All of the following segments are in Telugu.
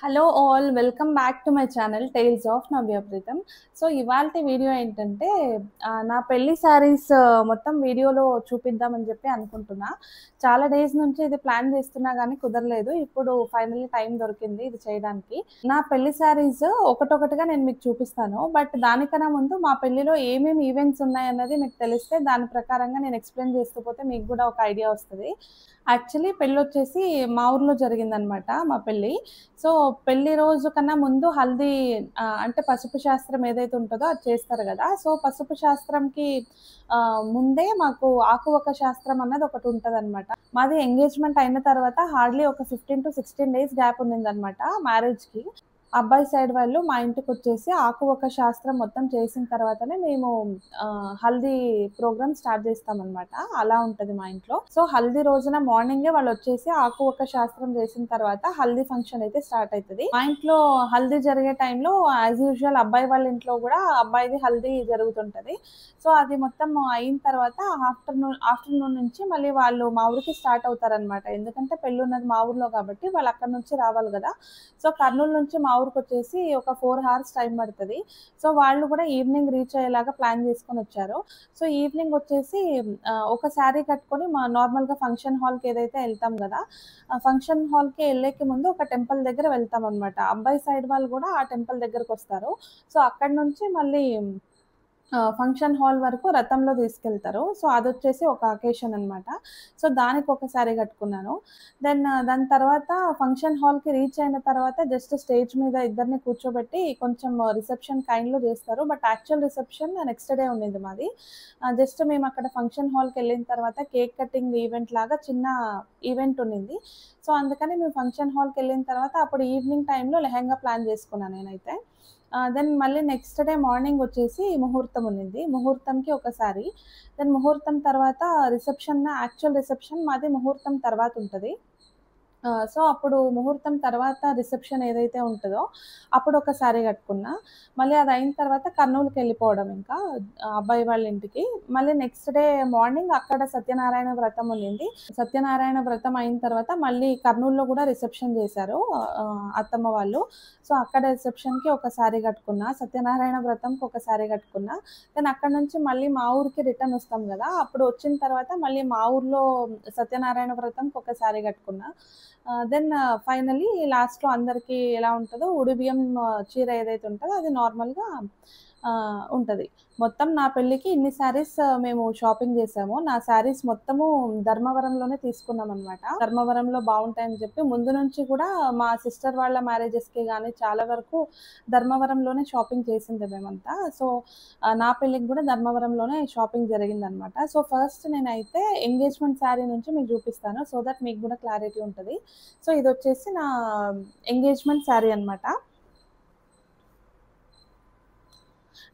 Hello all welcome back to my channel tiles of Navya Preetham. So ఇవాల్టి వీడియో ఏంటంటే నా పెళ్లి శారీస్ మొత్తం వీడియోలో చూపిద్దామని చెప్పి అనుకుంటున్నా. చాలా డేస్ నుంచి ఇది ప్లాన్ చేస్తున్నా కానీ కుదరలేదు. ఇప్పుడు ఫైనల్లీ టైం దొరికింది ఇది చేయడానికి. నా పెళ్లి శారీస్ ఒకటొకటిగా నేను మీకు చూపిస్తాను. బట్ దానికన్నా ముందు మా పెళ్లిలో ఏమేమి ఈవెంట్స్ ఉన్నాయన్నది మీకు తెలిస్తే దాని ప్రకారంగా నేను ఎక్స్ప్లెయిన్ చేస్తూ పోతే మీకు కూడా ఒక ఐడియా వస్తుంది. యాక్చువల్లీ పెళ్ళొచ్చేసి మా ఊర్లో జరిగిందనమాట మా పెళ్ళి. సో, పెళ్లి రోజు కన్నా ముందు హల్దీ అంటే పసుపు శాస్త్రం ఏదైతే ఉంటదో అది చేస్తారు గదా! సో, పసుపు శాస్త్రంకి ముందే మాకు ఆకువక్క శాస్త్రం అన్నది ఒకటుంటదనమాట. మాది ఎంగేజ్‌మెంట్ అయిన తర్వాత హార్డ్‌లీ ఒక 15-16 డేస్ గ్యాప్ ఉండిందనమాట మ్యారేజ్‌కి. అబ్బాయి సైడ్ వాళ్ళు మా ఇంటికొచ్చేసి ఆకువక్క శాస్త్రం మొత్తం చేసిన తర్వాతనే మేము హల్దీ ప్రోగ్రామ్ స్టార్ట్ చేస్తామనమాట. అలా ఉంటది మా ఇంట్లో. సో, హల్దీ రోజున మార్నింగే వాళ్ళొచ్చేసి ఆకువక్క శాస్త్రం చేసిన తర్వాత హల్దీ ఫంక్షన్ అయితే స్టార్ట్ అయితది. మా ఇంట్లో హల్దీ జరిగే టైంలో యాజ్ యూజువల్ అబ్బాయి వాళ్ళ ఇంట్లో గూడా అబ్బాయిది హల్దీ జరుగుతుంటది. సో, అది మొత్తం అయిన తర్వాత ఆఫ్టర్‌నూన్ నుంచి మళ్ళీ వాళ్ళు మా ఊరికి స్టార్ట్ అవుతారనమాట. ఎందుకంటే పెళ్ళున్నది మా ఊర్లో కాబట్టి వాళ్ళు అక్కడి నుంచి రావాలి గదా! సో, కర్నూలు నుంచి మా ఊరికొచ్చేసి ఒక 4 హవర్స్ టైం పడతది. సో, వాళ్ళు కూడా ఈవినింగ్ రీచ్ అయ్యేలాగా ప్లాన్ చేసుకొనొచ్చారు. సో, ఈవినింగ్ వచ్చేసి ఒక శారీ కట్టుకొని నార్మల్‌గా ఫంక్షన్ హాల్‌కి ఏదైతే ఎళ్తాం గదా! ఫంక్షన్ హాల్‌కి ఎళ్ళేకి ముందు ఒక టెంపుల్ దగ్గర వెళ్తామనమాట. అబ్బాయి సైడ్ వాళ్ళు గూడా ఆ టెంపుల్ దగ్గరకొస్తారు. సో, అక్కడి నుంచి మళ్ళీ ఫంక్షన్ హాల్ వరకు రథంలో తీసుకెళ్తారు. సో, అదొచ్చేసి ఒక అకేషన్ అనమాట. సో, దానికొక శారీ కట్టుకున్నాను. దాని తర్వాత ఫంక్షన్ హాల్‌కి రీచ్ అయిన తర్వాత జస్ట్ స్టేజ్ మీద ఇద్దరిని కూర్చోబెట్టి కొంచెం రిసెప్షన్ కైండ్‌లో చేస్తారు. But actual reception next day ఉండింది మాది. జస్ట్ మేమక్కడ ఫంక్షన్ హాల్‌కెళ్ళిన తర్వాత కేక్ కటింగ్ ఈవెంట్ లాగా చిన్న ఈవెంట్ ఉండింది. సో, అందుకని మేము ఫంక్షన్ హాల్‌కెళ్ళిన తర్వాత అప్పుడు ఈవినింగ్ టైంలో లెహెంగా ప్లాన్ చేసుకున్నా నేనైతే. దెన్ మళ్ళీ నెక్స్ట్ డే మార్నింగ్ వచ్చేసి ముహూర్తం ఉండింది. ముహూర్తంకి ఒక శారీ. దెన్ ముహూర్తం తర్వాత యాక్చువల్ రిసెప్షన్ మాది ముహూర్తం తర్వాతుంటది. సో, అప్పుడు ముహూర్తం తర్వాత రిసెప్షన్ ఏదైతే ఉంటదో, అప్పుడొక శారీ కట్టుకున్నా. మళ్ళీ అదయిన తర్వాత కర్నూలుకెళ్ళిపోవడం ఇంకా అబ్బాయి వాళ్ళ ఇంటికి. మళ్ళీ నెక్స్ట్ డే మార్నింగ్ అక్కడ సత్యనారాయణ వ్రతం ఉండింది. సత్యనారాయణ వ్రతం అయిన తర్వాత మళ్ళీ కర్నూలులో గూడా రిసెప్షన్ జేశారు అత్తమ్మ వాళ్ళు. సో, అక్కడ రిసెప్షన్‌కి ఒక శారీ కట్టుకున్నా. సత్యనారాయణ వ్రతంకి ఒక శారీ కట్టుకున్నా. దెన్ అక్కడి నుంచి మళ్ళీ మా ఊరికి రిటర్న్ ఒస్తాం గదా! అప్పుడు వచ్చిన తర్వాత మళ్ళీ మా ఊర్లో సత్యనారాయణ వ్రతంకి ఒక శారీ కట్టుకున్నా. దెన్ ఫైనల్లీ లాస్ట్‌లో అందరికీ ఎలా ఉంటదో ఉడిబియ్యం చీర ఏదైతే ఉంటదో అది నార్మల్‌గా ఉంటది. మొత్తం నా పెళ్ళికి ఇన్ని శారీస్ మేము షాపింగ్ చేసాము. నా శారీస్ మొత్తము ధర్మవరంలోనే తీసుకున్నామనమాట. ధర్మవరంలో బావుంటాయని చెప్పి ముందు నుంచి కూడా మా సిస్టర్ వాళ్ళ మ్యారేజెస్‌కి గానీ చాలా వరకు ధర్మవరంలోనే షాపింగ్ చేసిందే మేమంతా. సో, నా పెళ్ళికి గూడా ధర్మవరంలోనే షాపింగ్ జరిగిందనమాట. సో, ఫస్ట్ నేనైతే ఎంగేజ్‌మెంట్ శారీ నుంచి మీకు చూపిస్తాను. సో దట్ మీకు గూడా క్లారిటీ ఉంటది. సో, ఇదొచ్చేసి నా ఎంగేజ్‌మెంట్ శారీ అనమాట.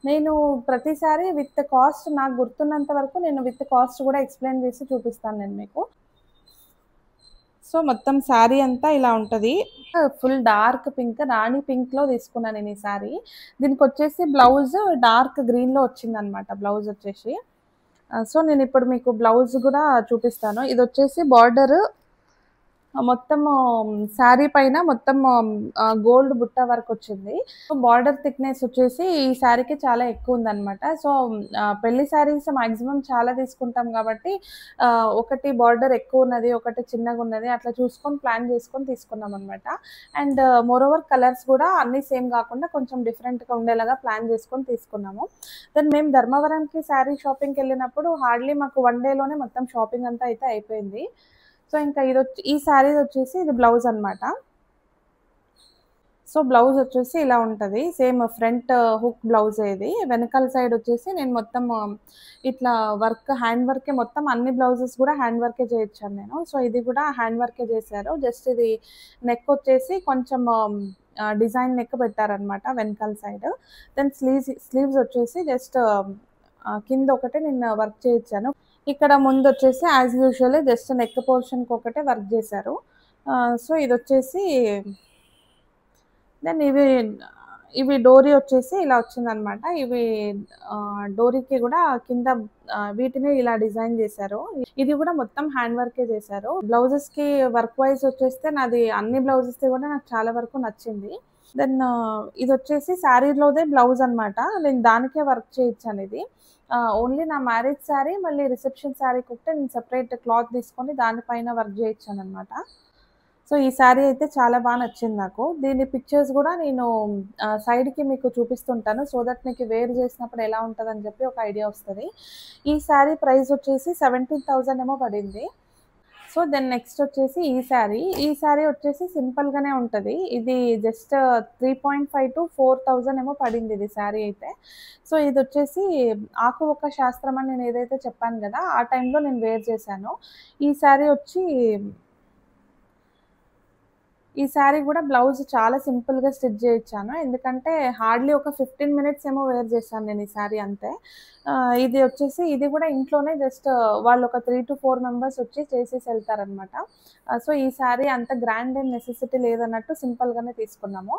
నేను ప్రతిసారి విత్ కాస్ట్ నాకు గుర్తున్నంత వరకు నేను విత్ కాస్ట్ గూడా ఎక్స్‌ప్లెయిన్ చేసి చూపిస్తాను నేను మీకు. సో, మొత్తం శారీ అంతా ఇలా ఉంటది. ఫుల్ డార్క్ పింక్ రాణి పింక్‌లో తీసుకున్నా నేను ఈ శారీ. దీనికొచ్చేసి బ్లౌజ్ డార్క్ గ్రీన్‌లో వచ్చిందనమాట బ్లౌజొచ్చేసి. సో, నేనిప్పుడు మీకు బ్లౌజ్ గూడా చూపిస్తాను. ఇదొచ్చేసి బార్డర్ మొత్తము శారీ పైన మొత్తం గోల్డ్ బుట్ట వర్కొచ్చింది. సో, బార్డర్ థిక్‌నెస్ వచ్చేసి ఈ శారీకి చాలా ఎక్కువుందనమాట. సో, పెళ్లి శారీస్ మాక్సిమం చాలా తీసుకుంటాం గాబట్టి ఒకటి బార్డర్ ఎక్కువున్నది, ఒకటి చిన్నగున్నది అట్లా చూసుకొని ప్లాన్ చేసుకొని తీసుకున్నామనమాట. అండ్ మోరోవర్ కలర్స్ గూడా అన్నీ సేమ్ గాకుండా కొంచెం డిఫరెంట్‌గా ఉండేలాగా ప్లాన్ చేసుకొని తీసుకున్నాము. దెన్ మేము ధర్మవరంకి శారీ షాపింగ్‌కెళ్ళినప్పుడు హార్డ్‌లీ మాకు 1 డేలోనే మొత్తం షాపింగ్ అంతా అయితే అయిపోయింది. సో, ఇంకా ఈ శారీదొచ్చేసి ఇది బ్లౌజ్ అనమాట. సో, బ్లౌజొచ్చేసి ఇలా ఉంటది. సేమ్ ఫ్రంట్ హుక్ బ్లౌజే ఇది. వెనకాల సైడొచ్చేసి నేను మొత్తం ఇట్లా హ్యాండ్ వర్కే మొత్తం అన్ని బ్లౌజెస్ గూడా హ్యాండ్ వర్కే చేయిచ్చాను నేను. సో, ఇది గూడా హ్యాండ్ వర్కే చేశారు. జస్ట్ ఇది నెక్కొచ్చేసి కొంచెం డిజైన్ నెక్ పెట్టారనమాట వెనకాల సైడ్. దెన్ స్లీవ్సొచ్చేసి జస్ట్ కింద ఒకటే నేను వర్క్ చేయిచ్చాను. ఇక్కడ ముందొచ్చేసి యాజ్ యూజువల్ జస్ట్ నెక్ పోర్షన్‌కొకటే వర్క్ జేశారు. సో, ఇదొచ్చేసి దెన్ ఇవి డోరీ వచ్చేసి ఇలా వచ్చిందనమాట. ఇవి డోరీకి కూడా కింద వీటిని ఇలా డిజైన్ చేశారు. ఇది కూడా మొత్తం హ్యాండ్ వర్కే చేశారు. బ్లౌజెస్‌కి వర్క్ వైస్ వచ్చేస్తే నాది అన్ని బ్లౌజెస్‌ది కూడా నాకు చాలా వరకు నచ్చింది. దెన్ ఇదొచ్చేసి శారీలోదే బ్లౌజ్ అనమాట. నేను దానికే వర్క్ చేయించాను ఇది. ఓన్లీ నా మ్యారేజ్ శారీ మళ్ళీ రిసెప్షన్ శారీకొకటే నేను సెపరేట్ క్లాత్ తీసుకొని దానిపైన వర్క్ చేయించాననమాట. సో, ఈ శారీ అయితే చాలా నచ్చింది నాకు. దీని పిక్చర్స్ గూడా నేను సైడ్‌కి మీకు చూపిస్తుంటాను. సో దట్ మీకు వేర్ చేసినప్పుడు ఎలా ఉంటదని చెప్పి ఒక ఐడియా వస్తది. ఈ శారీ ప్రైస్ వచ్చేసి 17,000 ఏమో పడింది. సో, దెన్ నెక్స్ట్ వచ్చేసి ఈ శారీ. ఈ శారీ వచ్చేసి సింపుల్‌గానే ఉంటది. ఇది జస్ట్ 3.5-4,000 ఏమో పడింది ఇది శారీ అయితే. సో, ఇదొచ్చేసి ఆకు ఒక్క శాస్త్రం అని నేను ఏదైతే చెప్పాను గదా! ఆ టైంలో నేను వేర్ చేశాను. ఈ శారీ వచ్చి ఈ శారీ గూడా బ్లౌజ్ చాలా సింపుల్‌గా స్టిచ్ చేయించాను. ఎందుకంటే హార్డ్‌లీ ఒక 15 మినిట్స్ ఏమో వేర్ చేశాను నేను ఈ శారీ అంతే. ఇది వచ్చేసి ఇది గూడా ఇంట్లోనే జస్ట్ వాళ్ళు ఒక 3-4 మెంబర్స్ వచ్చి చేసేసి ఎళ్తారనమాట. సో, ఈ శారీ అంత గ్రాండ్ ఏం నెసెసిటీ లేదన్నట్టు సింపుల్‌గానే తీసుకున్నాము.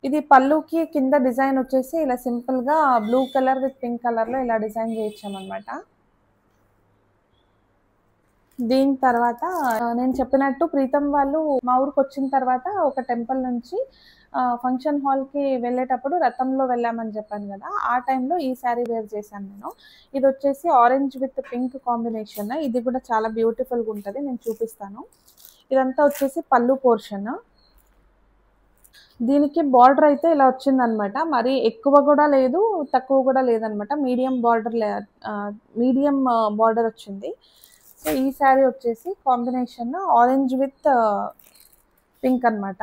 ఇది పళ్ళుకి కింద డిజైన్ వచ్చేసి ఇలా సింపుల్‌గా బ్లూ కలర్ విత్ పింక్ కలర్‌లో ఇలా డిజైన్ చేయించామనమాట. దీని తర్వాత నేను చెప్పినట్టు ప్రీతం వాళ్ళు మా ఊరికొచ్చిన తర్వాత ఒక టెంపుల్ నుంచి ఫంక్షన్ హాల్‌కి వెళ్ళేటప్పుడు రథంలో వెళ్ళామని చెప్పాను గదా! ఆ టైంలో ఈ శారీ వేర్ చేశాను నేను. ఇదొచ్చేసి ఆరెంజ్ విత్ పింక్ కాంబినేషన్. ఇది కూడా చాలా బ్యూటిఫుల్‌గా ఉంటది. నేను చూపిస్తాను. ఇదంతా వచ్చేసి పళ్ళు పోర్షన్. దీనికి బార్డర్ అయితే ఇలా వచ్చిందనమాట. మరి ఎక్కువ గూడా లేదు, తక్కువ గూడా లేదనమాట. మీడియం బార్డర్ వచ్చింది. సో, ఈ శారీ వచ్చేసి కాంబినేషన్ ఆరెంజ్ విత్ పింక్ అనమాట.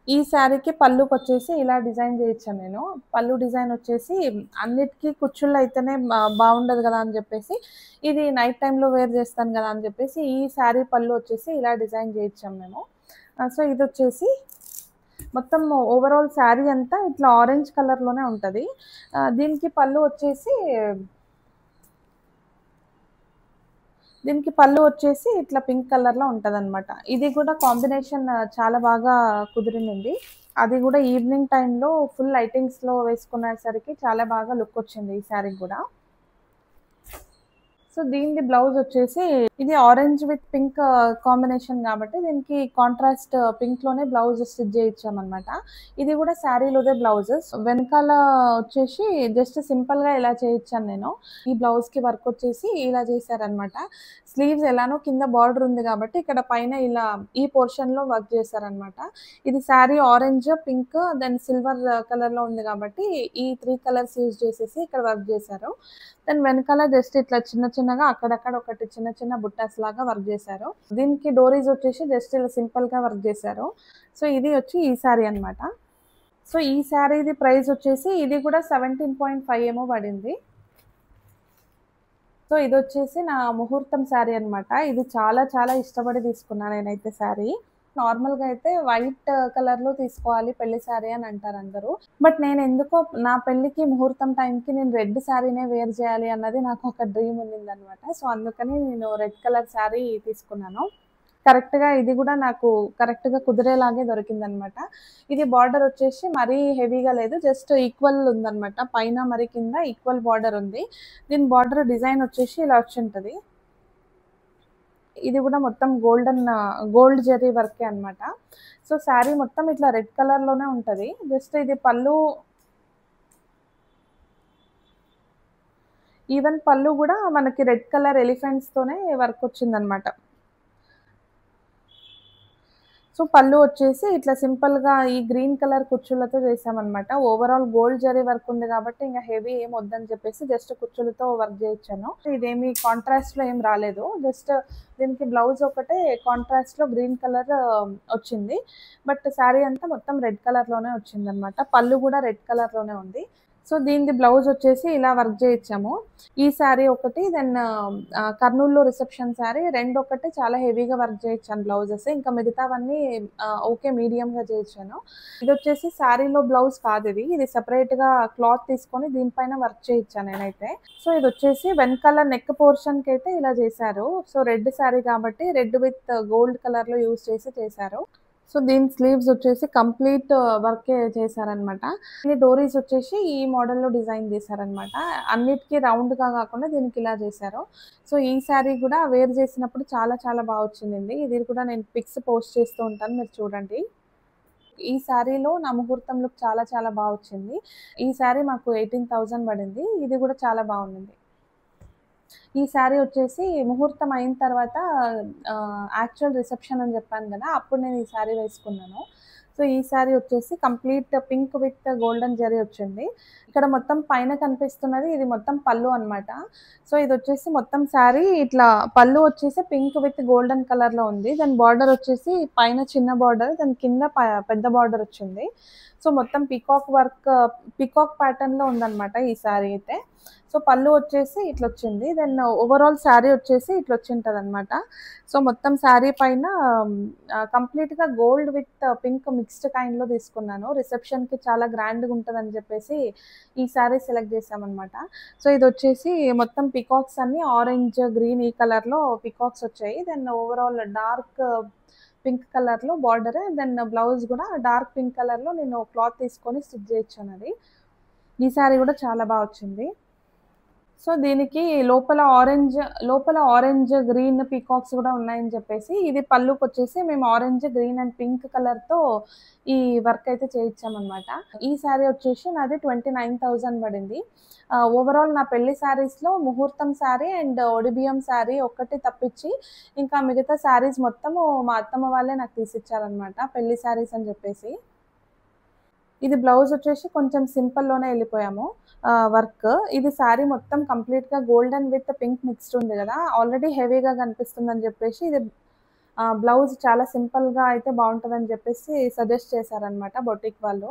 ఈ శారీకి పళ్ళుకొచ్చేసి ఇలా డిజైన్ చేయించాను నేను. పళ్ళు డిజైన్ వచ్చేసి అన్నిటికి కుచ్చుళ్ళు అయితేనే బావుండదు గదా అని జెప్పేసి, ఇది నైట్ టైమ్‌లో వేర్ చేస్తాను గదా అని జెప్పేసి, ఈ శారీ పళ్ళు వచ్చేసి ఇలా డిజైన్ చేయించాం మేము. సో, ఇదొచ్చేసి మొత్తం ఓవరాల్ శారీ అంతా ఇట్లా ఆరెంజ్ కలర్‌లోనే ఉంటది. దీనికి పళ్ళు వచ్చేసి ఇట్లా పింక్ కలర్‌లో ఉంటదనమాట. ఇది కూడా కాంబినేషన్ చాలా బాగా కుదిరిందండి. అది గూడా ఈవినింగ్ టైమ్‌లో ఫుల్ లైటింగ్స్‌లో వేసుకునేసరికి చాలా బాగా లుక్ వచ్చింది ఈ శారీకి గూడా. సో, దీనిది బ్లౌజ్ వచ్చేసి ఇది ఆరెంజ్ విత్ పింక్ కాంబినేషన్ గాబట్టి దీనికి కాంట్రాస్ట్ పింక్‌లోనే బ్లౌజ్ స్టిచ్ చేయించామనమాట. ఇది గూడా శారీలోదే బ్లౌజెస్. వెనకాల వచ్చేసి జస్ట్ సింపుల్‌గా ఇలా చేయించాను నేను. ఈ బ్లౌజ్‌కి వర్క్ వచ్చేసి ఇలా చేశారనమాట. స్లీవ్స్ ఎలానో కింద బార్డర్ ఉంది గాబట్టి ఇక్కడ పైన ఇలా ఈ పోర్షన్‌లో వర్క్ చేశారనమాట. ఇది sari orange, pink then silver కలర్‌లో ఉంది గాబట్టి ఈ 3 కలర్స్ యూజ్ చేసేసి ఇక్కడ వర్క్ చేశారు. దెన్ వెనకాల జస్ట్ ఇట్లా చిన్నగా అక్కడక్కడ ఒకటి చిన్న బుట్టాస్ లాగా వర్క్ చేశారు. దీనికి డోరీస్ వచ్చేసి జస్ట్ ఇలా సింపుల్‌గా వర్క్ చేశారు. సో, ఇది వచ్చి ఈ శారీ అనమాట. సో, ఈ శారీది ప్రైస్ వచ్చేసి ఇది కూడా 17.5 ఏమో పడింది. సో, ఇదొచ్చేసి నా ముహూర్తం శారీ అనమాట. ఇది చాలా ఇష్టపడి తీసుకున్నా నేనైతే శారీ. నార్మల్‌గా అయితే వైట్ కలర్‌లో తీసుకోవాలి పెళ్లి శారీ అని అంటారందరూ. బట్ నేనెందుకో నా పెళ్ళికి ముహూర్తం టైంకి నేను రెడ్ శారీనే వేర్ చేయాలి అన్నది నాకొక డ్రీమ్ ఉండిందనమాట. సో, అందుకని నేను రెడ్ కలర్ శారీ తీసుకున్నాను. కరెక్ట్‌గా ఇది గూడా నాకు కరెక్ట్‌గా కుదిరేలాగే దొరికిందనమాట. ఇది బార్డర్ వచ్చేసి మరీ హెవీగా లేదు. జస్ట్ ఈక్వల్ ఉందనమాట. పైన మరి కింద ఈక్వల్ బార్డర్ ఉంది. దీని బార్డర్ డిజైన్ వచ్చేసి ఇలా వచ్చుంటది. ఇది గూడా మొత్తం గోల్డ్ జరీ వర్కే అనమాట. సో, శారీ మొత్తం ఇట్లా రెడ్ కలర్‌లోనే ఉంటది. జస్ట్ ఇది పళ్ళు ఈవెన్ పళ్ళు గూడా మనకి రెడ్ కలర్ ఎలిఫెంట్స్‌తోనే వర్క్ వచ్చిందనమాట. సో, పళ్ళు వచ్చేసి ఇట్లా సింపుల్‌గా ఈ గ్రీన్ కలర్ కుచ్చుళ్ళతో చేశామనమాట. ఓవరాల్ గోల్డ్ జరీ వర్క్ ఉంది కాబట్టి ఇంక హెవీ ఏం వద్దని చెప్పేసి జస్ట్ కుచ్చులతో వర్క్ చేయించాను. ఇదేమి కాంట్రాస్ట్‌లో ఏం రాలేదు. జస్ట్ దీనికి బ్లౌజ్ ఒకటే కాంట్రాస్ట్‌లో గ్రీన్ కలర్ వచ్చింది. బట్ శారీ అంతా మొత్తం రెడ్ కలర్‌లోనే వచ్చిందనమాట. పళ్ళు కూడా రెడ్ కలర్‌లోనే ఉంది. సో, దీనిది బ్లౌజ్ వచ్చేసి ఇలా వర్క్ చేయించాము. ఈ శారీ ఒకటి దెన్ కర్నూల్‌లో రిసెప్షన్ శారీ రెండొకటి చాలా హెవీగా వర్క్ చేయించాను బ్లౌజెస్. ఇంకా మిగతావన్నీ ఓకే మీడియంగా చేయించాను. ఇదొచ్చేసి శారీలో బ్లౌజ్ కాదిది. ఇది సెపరేట్‌గా క్లాత్ తీసుకొని దీనిపైన వర్క్ చేయించాను నేనైతే. సో, ఇదొచ్చేసి వెనకాల నెక్ పోర్షన్‌కైతే ఇలా చేశారు. సో, రెడ్ శారీ కాబట్టి రెడ్ విత్ గోల్డ్ కలర్‌లో యూజ్ చేసి చేశారు. సో, దీని స్లీవ్స్ వచ్చేసి కంప్లీట్ వర్కే చేశారనమాట. ఈ డోరీస్ వచ్చేసి ఈ మోడల్‌లో డిజైన్ చేశారనమాట. అన్నిటికి రౌండ్‌గా కాకుండా దీనికి ఇలా చేశారు. సో, ఈ శారీ కూడా వేర్ చేసినప్పుడు చాలా చాలా బా వచ్చిందండి. ఇది కూడా నేను పిక్స్ పోస్ట్ చేస్తూ ఉంటాను. మీరు చూడండి. ఈ శారీలో నా ముహూర్తం లుక్ చాలా చాలా బా వచ్చింది. ఈ శారీ మాకు 18,000 పడింది. ఇది కూడా చాలా బావుండింది. ఈ శారీ వచ్చేసి ముహూర్తం అయిన తర్వాత యాక్చువల్ రిసెప్షన్ అని చెప్పాను గదా! అప్పుడు నేను ఈ శారీ వేసుకున్నాను. సో, ఈ శారీ వచ్చేసి complete pink with golden zari వచ్చింది. ఇక్కడ మొత్తం పైన కనిపిస్తున్నది ఇది మొత్తం పల్లు అనమాట. సో, ఇదొచ్చేసి మొత్తం శారీ ఇట్లా పల్లు వచ్చేసి పింక్ విత్ గోల్డెన్ కలర్‌లో ఉంది. దాని బార్డర్ వచ్చేసి పైన చిన్న బార్డర్, దాని కింద పెద్ద బార్డర్ వచ్చింది. సో, మొత్తం పీకాక్ ప్యాటర్న్‌లో ఉందనమాట ఈ శారీ అయితే. సో, పళ్ళు వచ్చేసి ఇట్లొచ్చింది. దెన్ ఓవరాల్ శారీ వచ్చేసి ఇట్లొచ్చింటదనమాట. సో, మొత్తం శారీ పైన కంప్లీట్‌గా గోల్డ్ విత్ పింక్ మిక్స్డ్ కైండ్‌లో తీసుకున్నాను. రిసెప్షన్‌కి చాలా గ్రాండ్‌గుంటదని జెప్పేసి ఈ శారీ సెలెక్ట్ చేశామనమాట. సో, ఇదొచ్చేసి మొత్తం పీకాక్స్ అన్నీ ఆరెంజ్, గ్రీన్ ఈ కలర్‌లో పీకాక్స్ వచ్చాయి. దెన్ ఓవరాల్ డార్క్ పింక్ కలర్‌లో బార్డర్, దెన్ బ్లౌజ్ గూడా డార్క్ పింక్ కలర్‌లో నేను క్లాత్ తీసుకొని స్టిచ్ చేయించానది. ఈ శారీ గూడా చాలా బా వచ్చింది. సో, దీనికి లోపల ఆరెంజ్, గ్రీన్ పీకాక్స్ గూడా ఉన్నాయని చెప్పేసి, ఇది పళ్ళుకొచ్చేసి మేము ఆరెంజ్, గ్రీన్ అండ్ పింక్ కలర్‌తో ఈ వర్క్ అయితే చేయించామనమాట. ఈ శారీ వచ్చేసి నాది 29,000 పడింది. ఓవరాల్ నా పెళ్లి శారీస్‌లో ముహూర్తం శారీ అండ్ ఒడిబియ్యం శారీ ఒక్కటి తప్పించి, ఇంకా మిగతా శారీస్ మొత్తము మా అత్తమ్మ వాళ్ళే నాకు తీసిచ్చారనమాట. పెళ్లి శారీస్ అని చెప్పేసి. ఇది బ్లౌజ్ వచ్చేసి కొంచెం సింపుల్‌లోనే ఎళ్ళిపోయాము. వర్క్. ఇది శారీ మొత్తం కంప్లీట్‌గా గోల్డెన్ విత్ పింక్ మిక్స్డ్ ఉంది గదా! ఆల్రెడీ హెవీగా కనిపిస్తుందని జెప్పేసి ఇది బ్లౌజ్ చాలా సింపుల్‌గా అయితే బావుంటదని జెప్పేసి సజెస్ట్ చేశారనమాట బొటిక్ వాళ్ళు.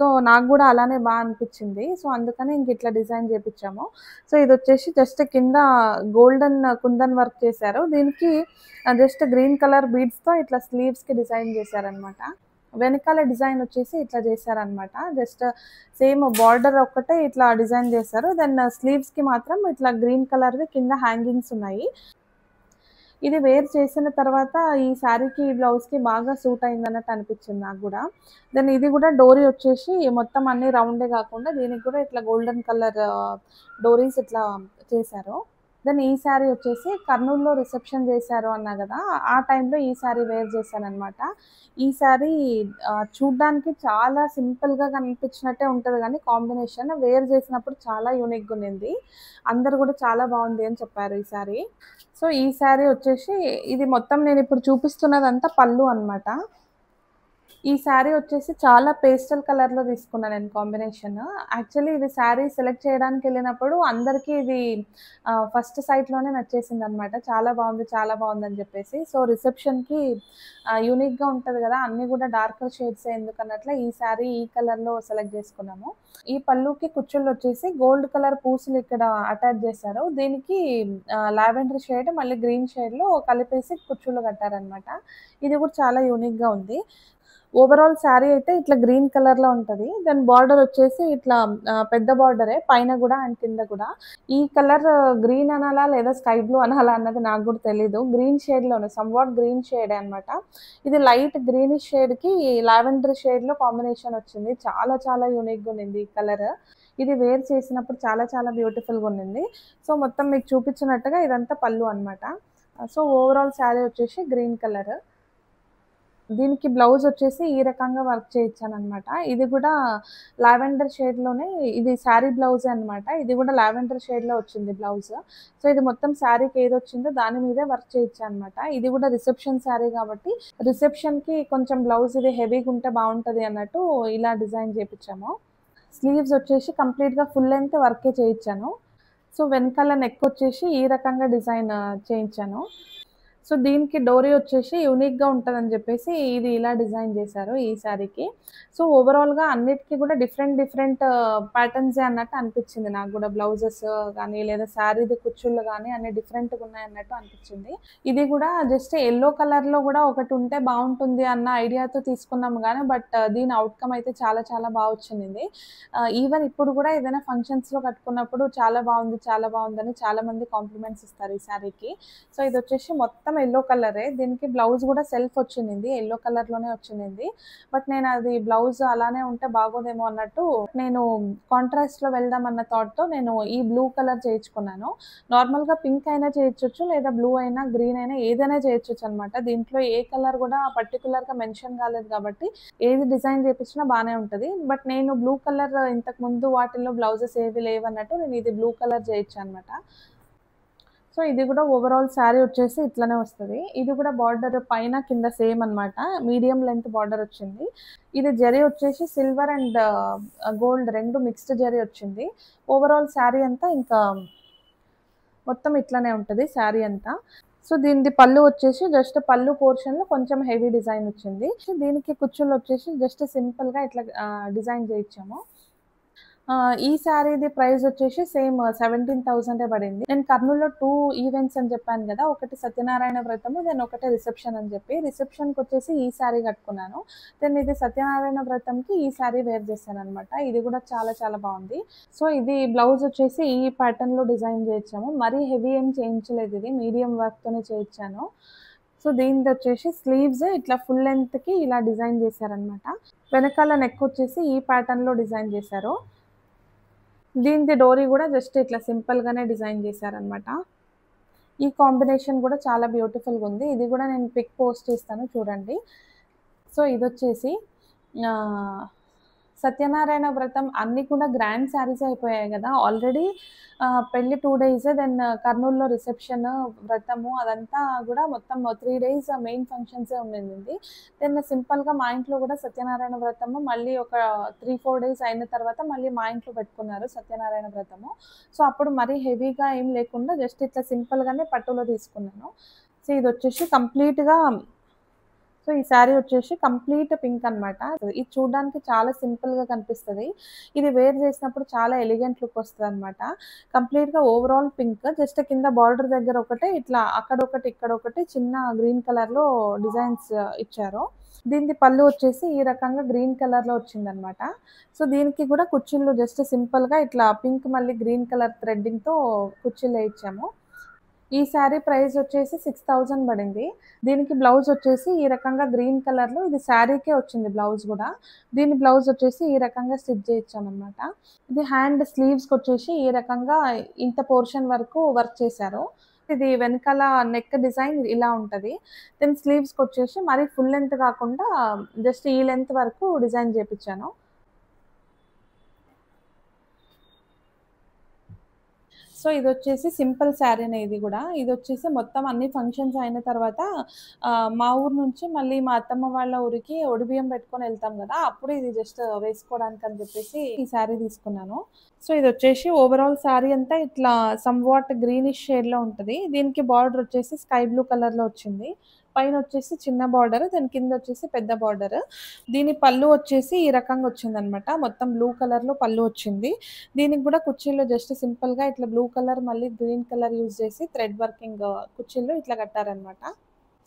సో, నాకు గూడా అలానే బా అనిపిచ్చింది. సో, అందుకని ఇంక ఇట్లా డిజైన్ జేపిచ్చాము. సో, ఇదొచ్చేసి జస్ట్ కింద గోల్డెన్ కుందన్ వర్క్ చేశారు. దీనికి జస్ట్ గ్రీన్ కలర్ బీడ్స్‌తో ఇట్లా స్లీవ్స్‌కి డిజైన్ జేశారనమాట. వెనకాల డిజైన్ వచ్చేసి ఇట్లా చేశారనమాట. జస్ట్ సేమ్ బార్డర్ ఒక్కటే ఇట్లా డిజైన్ చేశారు. దెన్ స్లీవ్స్‌కి మాత్రం ఇట్లా గ్రీన్ కలర్‌వి కింద హ్యాంగింగ్స్ ఉన్నాయి. ఇది వేర్ చేసిన తర్వాత ఈ శారీకి, ఈ బ్లౌజ్‌కి బాగా సూట్ అయిందన్నట్టు అనిపించింది నాకు గూడా. దెన్ ఇది గూడా డోరీ వచ్చేసి మొత్తం అన్నీ రౌండే గాకుండా దీనికి గూడా ఇట్లా గోల్డెన్ కలర్ డోరీస్ ఇట్లా చేశారు. దెన్ ఈ శారీ వచ్చేసి కర్నూల్‌లో రిసెప్షన్ చేశారు అన్నా గదా! ఆ టైంలో ఈ శారీ వేర్ చేశాననమాట. ఈ శారీ చూడ్డానికి చాలా సింపుల్‌గా కనిపించినట్టే ఉంటది గానీ కాంబినేషన్ వేర్ చేసినప్పుడు చాలా యూనిక్‌గా ఉండింది. అందరూ గూడా చాలా బావుంది అని చెప్పారు ఈ శారీ. సో, ఈ శారీ వచ్చేసి ఇది మొత్తం నేనిప్పుడు చూపిస్తున్నదంతా పళ్ళు అనమాట. ఈ శారీ వచ్చేసి చాలా పేస్టల్ కలర్‌లో తీసుకున్నా నేను కాంబినేషన్. యాక్చువల్లీ ఇది శారీ సెలెక్ట్ చేయడానికెళ్ళినప్పుడు అందరికీ ఇది ఫస్ట్ సైట్‌లోనే నచ్చేసిందనమాట. చాలా బావుందని జెప్పేసి. సో, రిసెప్షన్‌కి యూనిక్‌గా ఉంటది గదా! అన్నీ గూడా డార్కర్ షేడ్సే ఎందుకన్నట్ల ఈ శారీ ఈ కలర్‌లో సెలెక్ట్ జేసుకున్నాము. ఈ పళ్ళుకి కుచ్చుళ్ళొచ్చేసి గోల్డ్ కలర్ పూసలు ఇక్కడ అటాచ్ జేశారు. దీనికి లావెండర్ షేడ్ మళ్ళీ గ్రీన్ షేడ్‌లో కలిపేసి కుచ్చుళ్ళు కట్టారనమాట. ఇది గూడా చాలా యూనిక్‌గా ఉంది. ఓవరాల్ శారీ అయితే ఇట్లా గ్రీన్ కలర్‌లో ఉంటది. దాని బార్డర్ వచ్చేసి ఇట్లా పెద్ద బార్డరే పైన గూడా అండ్ కింద గూడా. ఈ కలర్ గ్రీన్ అనాలా? లేదా స్కై బ్లూ అనాలా? అన్నది నాకు గూడా తెలీదు. గ్రీన్ షేడ్‌లోనే సమ్‌వాట్ గ్రీన్ షేడే అనమాట. ఇది లైట్ గ్రీనిష్ షేడ్‌కి లావెండర్ షేడ్‌లో కాంబినేషన్ వచ్చింది. చాలా చాలా యూనిక్‌గా ఉండింది ఈ కలర్. ఇది వేర్ చేసినప్పుడు చాలా చాలా బ్యూటిఫుల్‌గా ఉండింది. సో, మొత్తం మీకు చూపించినట్టుగా ఇదంతా పళ్ళు అనమాట. సో, ఓవరాల్ శారీ వచ్చేసి గ్రీన్ కలర్. దీనికి బ్లౌజ్ వచ్చేసి ఈ రకంగా వర్క్ చేయించాననమాట. ఇది గూడా లావెండర్ షేడ్‌లోనే ఇది శారీ బ్లౌజే అనమాట. ఇది గూడా లావెండర్ షేడ్‌లో వచ్చింది బ్లౌజ్. సో, ఇది మొత్తం శారీకి ఏదొచ్చిందో దాని మీదే వర్క్ చేయించా అనమాట. ఇది గూడా రిసెప్షన్ శారీ గాబట్టి, రిసెప్షన్‌కి కొంచెం బ్లౌజ్ ఇది హెవీగుంటే బావుంటది అన్నట్టు ఇలా డిజైన్ చేపిచ్చాము. స్లీవ్స్ వచ్చేసి కంప్లీట్‌గా ఫుల్ లెంగ్త్ వర్కే చేయించాను. సో, వెనకాల నెక్ వచ్చేసి ఈ రకంగా డిజైన్ చేయించాను. సో, దీనికి డోరీ వచ్చేసి యూనిక్‌గా ఉంటదని జెప్పేసి ఇది ఇలా డిజైన్ జేశారు ఈ శారీకి. సో, ఓవరాల్‌గా అన్నిటికి గూడా డిఫరెంట్ ప్యాటర్న్సే అన్నట్టు అనిపిచ్చింది నాకు గూడా. బ్లౌజెస్ గానీ, లేదా శారీది కుచ్చుళ్ళు గానీ అన్నీ డిఫరెంట్‌గున్నాయన్నట్టు అనిపిచ్చింది. ఇది గూడా జస్ట్ యెల్లో కలర్‌లో గూడా ఒకటుంటే బావుంటుంది అన్న ఐడియాతో తీసుకున్నాము గానీ, దీని ఔట్‌కమ్ అయితే చాలా చాలా బా వచ్చింది. ఈవెన్ ఇప్పుడు గూడా ఏదైనా ఫంక్షన్స్‌లో కట్టుకున్నప్పుడు చాలా బావుందని చాలా మంది కాంప్లిమెంట్స్ ఇస్తారు ఈ శారీకి. సో, ఇదొచ్చేసి మొత్తం మొత్తం యెల్లో కలరే. దీనికి బ్లౌజ్ గూడా సెల్ఫ్ వచ్చింది. యెల్లో కలర్‌లోనే వచ్చింది. బట్ నేను అది బ్లౌజ్ అలానే ఉంటే బాగోదేమో అన్నట్టు నేను కాంట్రాస్ట్‌లో వెళ్దాం అన్న థాట్‌తో నేను ఈ బ్లూ కలర్ చేయించుకున్నాను. నార్మల్‌గా పింక్ అయినా చేయించొచ్చు, లేదా బ్లూ అయినా, గ్రీన్ అయినా ఏదైనా చేయించొచ్చనమాట. దీంట్లో ఏ కలర్ గూడా పర్టిక్యులర్‌గా మెన్షన్ కాలేదు కాబట్టి ఏది డిజైన్ చేపించినా బానే ఉంటది. బట్ నేను బ్లూ కలర్ ఇంతకుముందు వాటిల్లో బ్లౌజెస్ ఏవి లేవన్నట్టు నేను ఇది బ్లూ కలర్ చేయించానన్నమాట. సో, ఇది గూడా ఓవరాల్ శారీ వచ్చేసి ఇట్లనే వస్తది. ఇది గూడా బార్డర్ పైన, కింద సేమ్ అనమాట. మీడియం లెంత్ బార్డర్ వచ్చింది. ఇది జరీ వచ్చేసి silver and gold 2 mixed zari వచ్చింది. ఓవరాల్ శారీ అంతా ఇంకా మొత్తం ఇట్లనే ఉంటది శారీ అంతా. సో, దీనిది పళ్ళు వచ్చేసి జస్ట్ పళ్ళు పోర్షన్‌లో కొంచెం హెవీ డిజైన్ వచ్చింది. దీనికి కుచ్చుళ్ళు వచ్చేసి జస్ట్ సింపుల్‌గా ఇట్లా డిజైన్ చేయించాము. ఈ శారీది ప్రైస్ వచ్చేసి సేమ్ 17,000 పడింది. నేను కర్నూల్‌లో 2 ఈవెంట్స్ అని చెప్పాను గదా! ఒకటి సత్యనారాయణ వ్రతము, దెన్ ఒకటి రిసెప్షన్ అని చెప్పి. రిసెప్షన్‌కొచ్చేసి ఈ శారీ కట్టుకున్నాను. దెన్ ఇది సత్యనారాయణ వ్రతంకి ఈ శారీ వేర్ చేశాననమాట. ఇది కూడా చాలా చాలా బావుంది. సో, ఇది బ్లౌజ్ వచ్చేసి ఈ ప్యాటర్న్‌లో డిజైన్ చేయించాము. మరీ హెవీ ఏం చేయించలేదు ఇది. మీడియం వర్క్‌తోనే చేయించాను. సో, దీనిదొచ్చేసి స్లీవ్స్ ఇట్లా ఫుల్ లెంగ్త్‌కి ఇలా డిజైన్ చేశారనమాట. వెనకాల నెక్ వచ్చేసి ఈ ప్యాటర్న్‌లో డిజైన్ చేశారు. దీనిది డోరీ గూడా జస్ట్ ఇట్లా సింపుల్‌గానే డిజైన్ చేశారనమాట. ఈ కాంబినేషన్ గూడా చాలా బ్యూటిఫుల్‌గుంది. ఇది గూడా నేను పిక్ పోస్ట్ చేస్తాను చూడండి. సో, ఇదొచ్చేసి ఆహ్, సత్యనారాయణ వ్రతం అన్నీ కూడా గ్రాండ్ శారీసే అయిపోయాయి గదా! ఆల్రెడీ పెళ్లి 2 డేస్, దెన్ కర్నూల్‌లో రిసెప్షన్, వ్రతము అదంతా గూడా మొత్తం 3 డేస్ మెయిన్ ఫంక్షన్సే ఉండింది. దెన్ సింపుల్‌గా మా ఇంట్లో గూడా సత్యనారాయణ వ్రతము మళ్ళీ ఒక 3, 4 డేస్ అయిన తర్వాత మళ్ళీ మా ఇంట్లో పెట్టుకున్నారు సత్యనారాయణ వ్రతము. సో, అప్పుడు మరీ హెవీగా ఏం లేకుండా జస్ట్ ఇట్లా సింపుల్‌గానే పట్టులో తీసుకున్నాను. సో, ఇదొచ్చేసి కంప్లీట్‌గా ఈ శారీ వచ్చేసి కంప్లీట్ పింక్ అనమాట. ఇది చూడ్డానికి చాలా సింపుల్‌గా కనిపిస్తది. ఇది వేర్ చేసినప్పుడు చాలా ఎలిగెంట్ లుక్ వస్తదనమాట. కంప్లీట్‌గా ఓవరాల్ పింక్. జస్ట్ కింద బార్డర్ దగ్గర ఒకటే ఇట్లా అక్కడొకటి, ఇక్కడొకటి చిన్న గ్రీన్ కలర్‌లో డిజైన్స్ ఇచ్చారు. దీనిది పళ్ళు వచ్చేసి ఈ రకంగా గ్రీన్ కలర్‌లో వచ్చిందనమాట. సో, దీనికి కూడా కుచ్చిళ్ళు జస్ట్ సింపుల్‌గా ఇట్లా పింక్ మళ్ళీ గ్రీన్ కలర్ థ్రెడ్డింగ్‌తో కుచ్చిళ్ళేయిచ్చాము. ఈ శారీ ప్రైస్ వచ్చేసి 6,000 పడింది. దీనికి బ్లౌజ్ వచ్చేసి ఈ రకంగా గ్రీన్ కలర్‌లో ఇది శారీకే వచ్చింది బ్లౌజ్ గూడా. దీని బ్లౌజ్ వచ్చేసి ఈ రకంగా స్టిచ్ చేయించామనమాట. ఇది హ్యాండ్ స్లీవ్స్‌కొచ్చేసి ఈ రకంగా ఇంత పోర్షన్ వరకు వర్క్ చేశారు. ఇది వెనకాల నెక్ డిజైన్ ఇలా ఉంటది. దెన్ స్లీవ్స్‌కొచ్చేసి మరీ ఫుల్ లెంత్ కాకుండా జస్ట్ ఈ లెంత్ వరకు డిజైన్ చేపిచ్చాను. సో, ఇదొచ్చేసి సింపుల్ శారీనే ఇది గూడా. ఇదొచ్చేసి మొత్తం అన్ని ఫంక్షన్స్ అయిన తర్వాత మా ఊరు నుంచి మళ్ళీ మా అత్తమ్మ వాళ్ళ ఊరికి ఒడిబియ్యం పెట్టుకొని ఎళ్తాం గదా! అప్పుడు ఇది జస్ట్ వేసుకోవడానికని జెప్పేసి ఈ శారీ తీసుకున్నాను. సో, ఇదొచ్చేసి ఓవరాల్ శారీ అంతా ఇట్లా సమ్‌వాట్ గ్రీనిష్ షేడ్‌లో ఉంటది. దీనికి బార్డర్ వచ్చేసి స్కై బ్లూ కలర్‌లో వచ్చింది. పైనొచ్చేసి చిన్న బార్డర్, దాని కిందొచ్చేసి పెద్ద బార్డర్. దీని పళ్ళు వచ్చేసి ఈ రకంగా వచ్చిందనమాట. మొత్తం బ్లూ కలర్‌లో పళ్ళు వచ్చింది. దీనికి గూడా కుచ్చిళ్ళు జస్ట్ సింపుల్‌గా ఇట్లా బ్లూ కలర్ మళ్ళీ గ్రీన్ కలర్ యూజ్ చేసి థ్రెడ్ వర్కింగ్ కుచ్చిళ్ళు ఇట్లా కట్టారనమాట.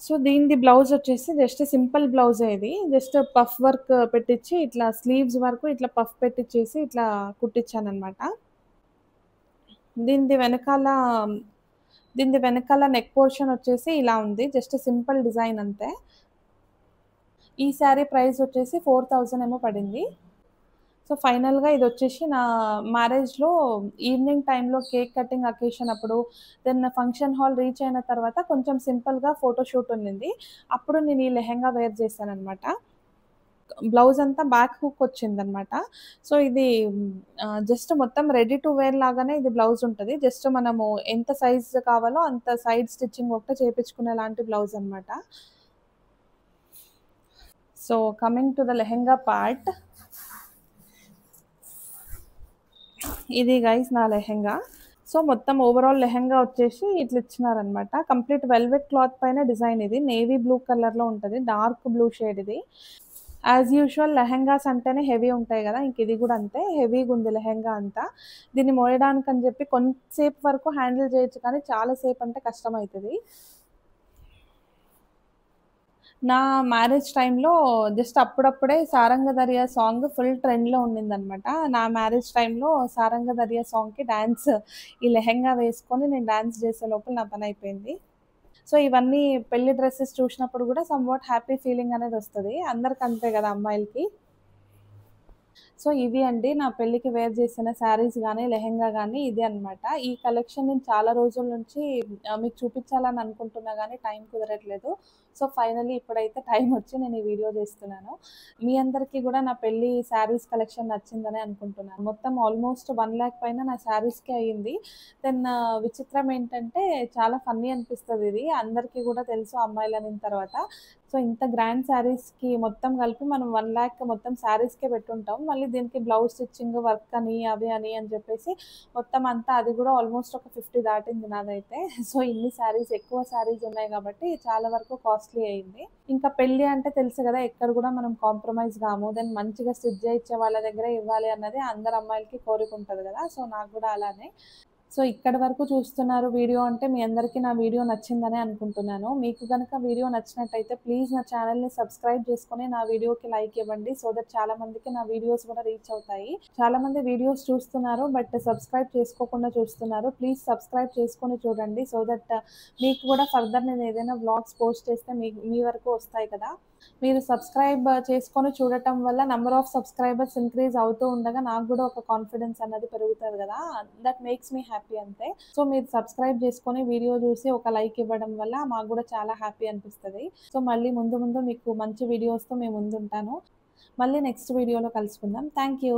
సో, దీనిది బ్లౌజ్ వచ్చేసి జస్ట్ సింపుల్ బ్లౌజే ఇది. జస్ట్ పఫ్ వర్క్ పెట్టిచ్చి ఇట్లా స్లీవ్స్ వరకు ఇట్లా పఫ్ పెట్టిచ్చేసి ఇట్లా కుట్టిచ్చాననమాట. దీనిది వెనకాల దీనిది వెనకాల నెక్ పోర్షన్ వచ్చేసి ఇలా ఉంది. జస్ట్ సింపుల్ డిజైన్ అంతే. ఈ శారీ ప్రైస్ వచ్చేసి 4,000 ఏమో పడింది. సో, ఫైనల్‌గా ఇదొచ్చేసి నా మ్యారేజ్‌లో ఈవినింగ్ టైమ్‌లో కేక్ కటింగ్ అకేషన్ అప్పుడు, దెన్ ఫంక్షన్ హాల్ రీచ్ అయిన తర్వాత కొంచెం సింపుల్‌గా ఫోటో షూట్ ఉండింది. అప్పుడు నేను ఈ లెహెంగా వేర్ చేశాననమాట. బ్లౌజ్ అంతా బ్యాక్ హుక్ వచ్చిందనమాట. సో, ఇది జస్ట్ మొత్తం రెడీ టు వేర్ లాగానే ఇది బ్లౌజ్ ఉంటది. జస్ట్ మనము ఎంత సైజ్ కావాలో అంత సైడ్ స్టిచ్చింగ్ ఒకటే చేపించుకునే లాంటి బ్లౌజ్ అనమాట. So, coming to the lehenga part. ఇది గైస్ నా లెహెంగా. సో, మొత్తం ఓవరాల్ లెహెంగా వచ్చేసి ఇట్లా ఇచ్చినారనమాట. కంప్లీట్ వెల్వెట్ క్లాత్ పైన డిజైన్ ఇది. నేవీ బ్లూ కలర్‌లో ఉంటది. డార్క్ బ్లూ షేడ్ ఇది. యాజ్ యూజువల్ లెహెంగాస్ అంటేనే హెవీ ఉంటాయి గదా! ఇంక ఇది గూడా అంతే హెవీగుంది లెహెంగా అంతా. దీన్ని మోయడానికని జెప్పి కొంతసేపు వరకు హ్యాండిల్ చేయొచ్చు కానీ చాలా సేపు అంటే కష్టమైతది. నా మ్యారేజ్ టైమ్‌లో జస్ట్ అప్పుడప్పుడే 'సారంగ దరియా' సాంగ్ ఫుల్ ట్రెండ్‌లో ఉండిందనమాట. నా మ్యారేజ్ టైమ్‌లో 'సారంగ దరియా' సాంగ్‌కి డాన్స్ ఈ లెహెంగా వేసుకొని నేను డాన్స్ చేసే లోపల నా పనయిపోయింది. సో, ఇవన్నీ పెళ్లి డ్రెసెస్ చూసినప్పుడు గూడా సమ్‌వాట్ హ్యాపీ ఫీలింగ్ అనేదొస్తది. అందరికి అంతే గదా! అమ్మాయిలకి. సో, ఇవి అండి నా పెళ్ళికి వేర్ చేసిన శారీస్ గానీ, లెహెంగా గానీ ఇదే అనమాట. ఈ కలెక్షన్ నేను చాలా రోజుల నుంచి మీకు చూపించాలని అనుకుంటున్నా గానీ టైం కుదరట్లేదు. సో, ఫైనల్లీ ఇప్పుడైతే టైమొచ్చి నేను ఈ వీడియో చేస్తున్నాను. మీ అందరికీ గూడా నా పెళ్లి శారీస్ కలెక్షన్ నచ్చిందనే అనుకుంటున్నాను. మొత్తం ఆల్‌మోస్ట్ 1,00,000 పైన నా శారీస్‌కే అయింది. దెన్ విచిత్రం ఏంటంటే చాలా ఫన్నీ అనిపిస్తదిది. అందరికీ గూడా తెలుసు అమ్మాయిలనిన తర్వాత. సో, ఇంత గ్రాండ్ శారీస్‌కి మొత్తం కలిపి మనం 1,00,000 మొత్తం శారీస్‌కే పెట్టుంటాం. మళ్ళీ దీనికి బ్లౌజ్ స్టిచ్చింగ్, వర్క్ అని, అవి అని చెప్పేసి మొత్తం అంతా అది గూడా ఆల్‌మోస్ట్ ఒక 50 దాటింది నాదైతే. సో, ఇన్ని శారీస్ ఎక్కువ శారీస్ ఉన్నాయి గాబట్టి చాలా వరకు కాస్ట్‌లీ అయింది. ఇంకా పెళ్లి అంటే తెలుసు గదా! ఎక్కడ గూడా మనం కాంప్రమైజ్ గాము. దెన్ మంచిగా స్టిచ్ చేయించే వాళ్ళ దగ్గరే ఇవ్వాలి అన్నది అందరు అమ్మాయిలకి కోరికుంటది గదా! సో, నాకు గూడా అలానే. సో, ఇక్కడి వరకు చూస్తున్నారు వీడియో అంటే మీ అందరికీ నా వీడియో నచ్చిందనే అనుకుంటున్నాను. మీకు గనక వీడియో నచ్చినట్టయితే ప్లీజ్ నా ఛానెల్‌ని సబ్స్క్రైబ్ చేసుకొని నా వీడియోకి లైక్ ఇవ్వండి. సో దట్ చాలా మందికి నా వీడియోస్ కూడా రీచ్ అవుతాయి. చాలా మంది వీడియోస్ చూస్తున్నారు బట్ సబ్స్క్రైబ్ చేసుకోకుండా చూస్తున్నారు. ప్లీజ్ సబ్స్క్రైబ్ చేసుకొని చూడండి. సో దట్ మీకు కూడా ఫర్దర్ నేను ఏదైనా వ్లాగ్స్ పోస్ట్ చేస్తే మీ వరకు వస్తాయి కదా! మీరు సబ్స్క్రైబ్ చేసుకొని చూడటం వల్ల నంబర్ ఆఫ్ సబ్స్క్రైబర్స్ ఇంక్రీజ్ అవుతూ ఉండగా నాకు గూడా ఒక కాన్ఫిడెన్స్ అన్నది పెరుగుతది గదా! దట్ మేక్స్ మీ హ్యాపీ అంతే. సో, మీరు సబ్స్క్రైబ్ చేసుకొని వీడియో చూసి ఒక లైక్ ఇవ్వడం వల్ల మాకు గూడా చాలా హ్యాపీ అనిపిస్తది. సో, మళ్ళీ ముందు ముందు మీకు మంచి వీడియోస్‌తో మీ ముందుంటాను. మళ్ళీ నెక్స్ట్ వీడియోలో కలుసుకుందాం. Thank you.